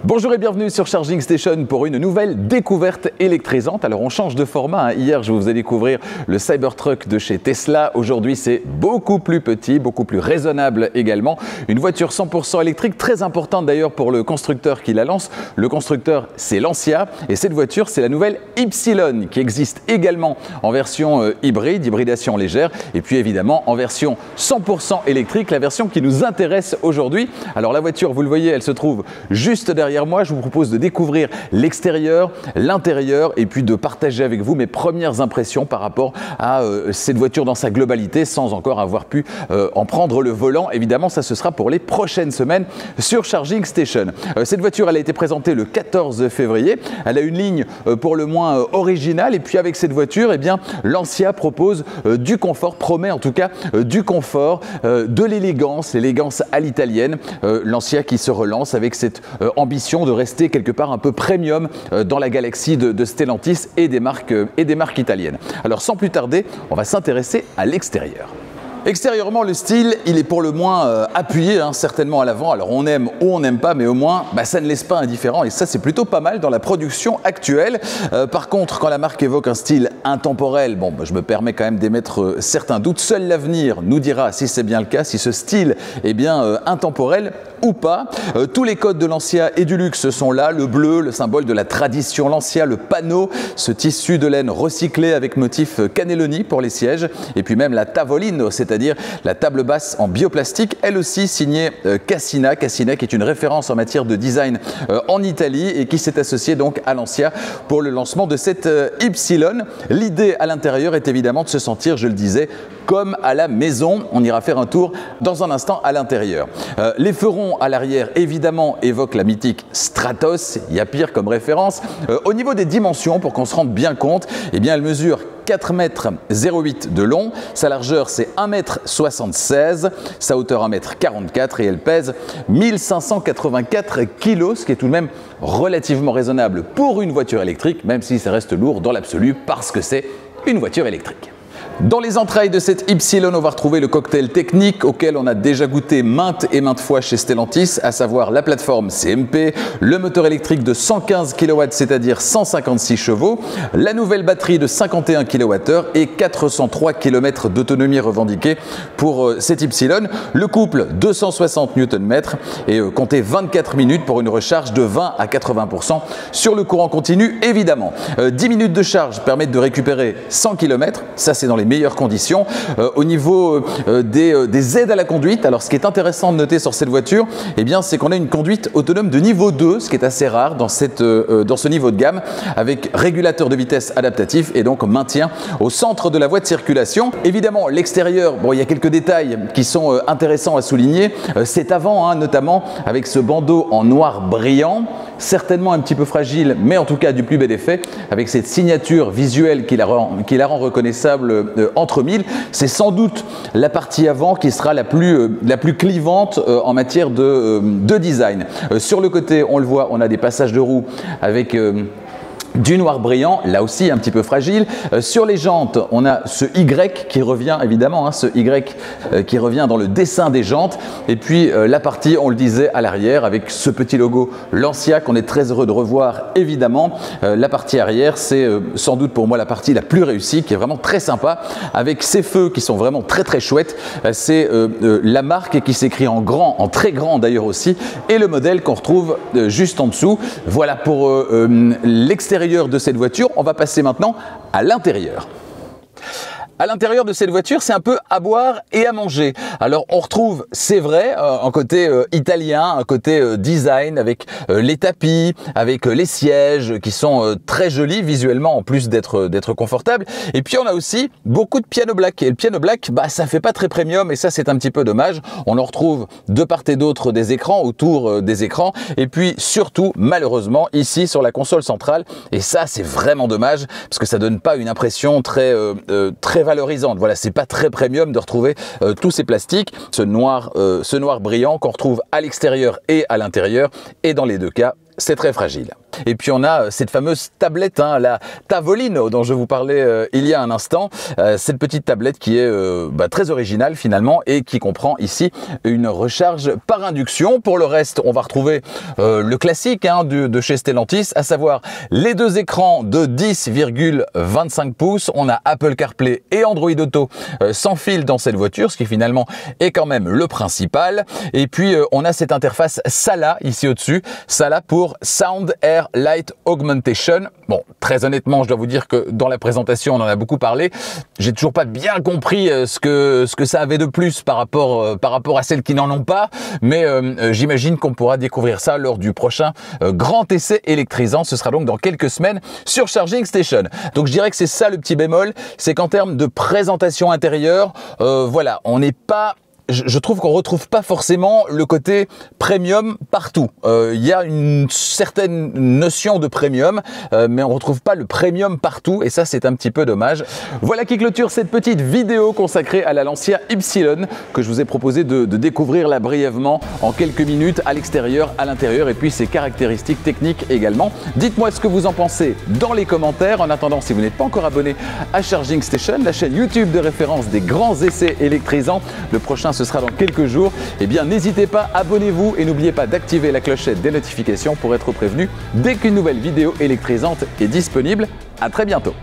Bonjour et bienvenue sur Charging Station pour une nouvelle découverte électrisante. Alors on change de format, Hier je vous ai découvert le Cybertruck de chez Tesla. Aujourd'hui c'est beaucoup plus petit, beaucoup plus raisonnable également. Une voiture 100% électrique, très importante d'ailleurs pour le constructeur qui la lance. Le constructeur c'est Lancia et cette voiture c'est la nouvelle Y qui existe également en version hybride, hybridation légère et puis évidemment en version 100% électrique, la version qui nous intéresse aujourd'hui. Alors la voiture, vous le voyez, elle se trouve juste derrière moi. Je vous propose de découvrir l'extérieur, l'intérieur et puis de partager avec vous mes premières impressions par rapport à cette voiture dans sa globalité sans encore avoir pu en prendre le volant. Évidemment, ça ce sera pour les prochaines semaines sur Charging Station. Cette voiture, elle a été présentée le 14 février. Elle a une ligne pour le moins originale et puis avec cette voiture, eh bien, Lancia propose du confort, promet en tout cas du confort, de l'élégance à l'italienne. Lancia qui se relance avec cette ambition de rester quelque part un peu premium dans la galaxie de Stellantis et des marques italiennes. Alors sans plus tarder, on va s'intéresser à l'extérieur. Extérieurement, le style, il est pour le moins appuyé, certainement à l'avant. Alors on aime ou on n'aime pas, mais au moins, ça ne laisse pas indifférent. Et ça, c'est plutôt pas mal dans la production actuelle. Par contre, quand la marque évoque un style intemporel, je me permets quand même d'émettre certains doutes. Seul l'avenir nous dira si c'est bien le cas, si ce style est bien intemporel ou pas. Tous les codes de Lancia et du luxe sont là. Le bleu, le symbole de la tradition Lancia, le panneau, ce tissu de laine recyclé avec motif cannelloni pour les sièges. Et puis même la tavolino, c'est-à-dire la table basse en bioplastique, elle aussi signée Cassina. Cassina qui est une référence en matière de design en Italie et qui s'est associée donc à Lancia pour le lancement de cette Y. L'idée à l'intérieur est évidemment de se sentir, je le disais, comme à la maison. On ira faire un tour dans un instant à l'intérieur. Les ferons à l'arrière, évidemment, évoquent la mythique Stratos. Il y a pire comme référence. Au niveau des dimensions, pour qu'on se rende bien compte, eh bien, elle mesure 4,08 m de long, sa largeur c'est 1,76 m, sa hauteur 1,44 m et elle pèse 1584 kg, ce qui est tout de même relativement raisonnable pour une voiture électrique, même si ça reste lourd dans l'absolu parce que c'est une voiture électrique. Dans les entrailles de cette Y, on va retrouver le cocktail technique auquel on a déjà goûté maintes et maintes fois chez Stellantis, à savoir la plateforme CMP, le moteur électrique de 115 kW, c'est-à-dire 156 chevaux, la nouvelle batterie de 51 kWh et 403 km d'autonomie revendiquée pour cette Y. Le couple 260 Nm et comptez 24 minutes pour une recharge de 20 à 80% sur le courant continu, évidemment. 10 minutes de charge permettent de récupérer 100 km, ça c'est dans les meilleures conditions. Au niveau des aides à la conduite, alors ce qui est intéressant de noter sur cette voiture, eh bien, c'est qu'on a une conduite autonome de niveau 2, ce qui est assez rare dans ce niveau de gamme, avec régulateur de vitesse adaptatif et donc maintien au centre de la voie de circulation. Évidemment, l'extérieur, il y a quelques détails qui sont intéressants à souligner. C'est avant, notamment avec ce bandeau en noir brillant, certainement un petit peu fragile, mais en tout cas du plus bel effet, avec cette signature visuelle qui la rend reconnaissable entre mille. C'est sans doute la partie avant qui sera la plus clivante en matière de design. Sur le côté, on le voit, on a des passages de roues avec du noir brillant, là aussi un petit peu fragile. Sur les jantes, on a ce Y qui revient évidemment, ce Y qui revient dans le dessin des jantes. Et puis la partie, on le disait, à l'arrière avec ce petit logo Lancia qu'on est très heureux de revoir évidemment. La partie arrière, c'est sans doute pour moi la partie la plus réussie, qui est vraiment très sympa, avec ces feux qui sont vraiment très très chouettes. C'est la marque qui s'écrit en grand, en très grand d'ailleurs aussi, et le modèle qu'on retrouve juste en dessous. Voilà pour l'extérieur de cette voiture. On va passer maintenant à l'intérieur. À l'intérieur de cette voiture, c'est un peu à boire et à manger. Alors, on retrouve, c'est vrai, un côté italien, un côté design avec les tapis, avec les sièges qui sont très jolis visuellement en plus d'être confortables. Et puis, on a aussi beaucoup de piano black. Et le piano black, ça fait pas très premium et ça, c'est un petit peu dommage. On en retrouve de part et d'autre des écrans, autour des écrans. Et puis, surtout, malheureusement, ici sur la console centrale. Et ça, c'est vraiment dommage parce que ça donne pas une impression très valorisante. Voilà, c'est pas très premium de retrouver tous ces plastiques, ce noir brillant qu'on retrouve à l'extérieur et à l'intérieur, et dans les deux cas, c'est très fragile. Et puis on a cette fameuse tablette, hein, la Tavolino dont je vous parlais il y a un instant. Cette petite tablette qui est très originale finalement et qui comprend ici une recharge par induction. Pour le reste, on va retrouver le classique hein, de chez Stellantis, à savoir les deux écrans de 10,25 pouces. On a Apple CarPlay et Android Auto sans fil dans cette voiture, ce qui finalement est quand même le principal. Et puis on a cette interface SALA ici au-dessus, SALA pour Sound Air Light Augmentation. Bon, très honnêtement, je dois vous dire que dans la présentation, on en a beaucoup parlé. J'ai toujours pas bien compris ce que ça avait de plus par rapport à celles qui n'en ont pas. Mais j'imagine qu'on pourra découvrir ça lors du prochain grand essai électrisant. Ce sera donc dans quelques semaines sur Charging Station. Donc je dirais que c'est ça le petit bémol, c'est qu'en termes de présentation intérieure, voilà, on n'est pas... Je trouve qu'on retrouve pas forcément le côté premium partout. Il y a une certaine notion de premium, mais on retrouve pas le premium partout et ça c'est un petit peu dommage. Voilà qui clôture cette petite vidéo consacrée à la Lancia Ypsilon que je vous ai proposé de découvrir là brièvement en quelques minutes à l'extérieur, à l'intérieur et puis ses caractéristiques techniques également. Dites-moi ce que vous en pensez dans les commentaires. En attendant, si vous n'êtes pas encore abonné à Charging Station, la chaîne YouTube de référence des grands essais électrisants, le prochain ce sera dans quelques jours, eh bien n'hésitez pas, abonnez-vous et n'oubliez pas d'activer la clochette des notifications pour être prévenu dès qu'une nouvelle vidéo électrisante est disponible. À très bientôt.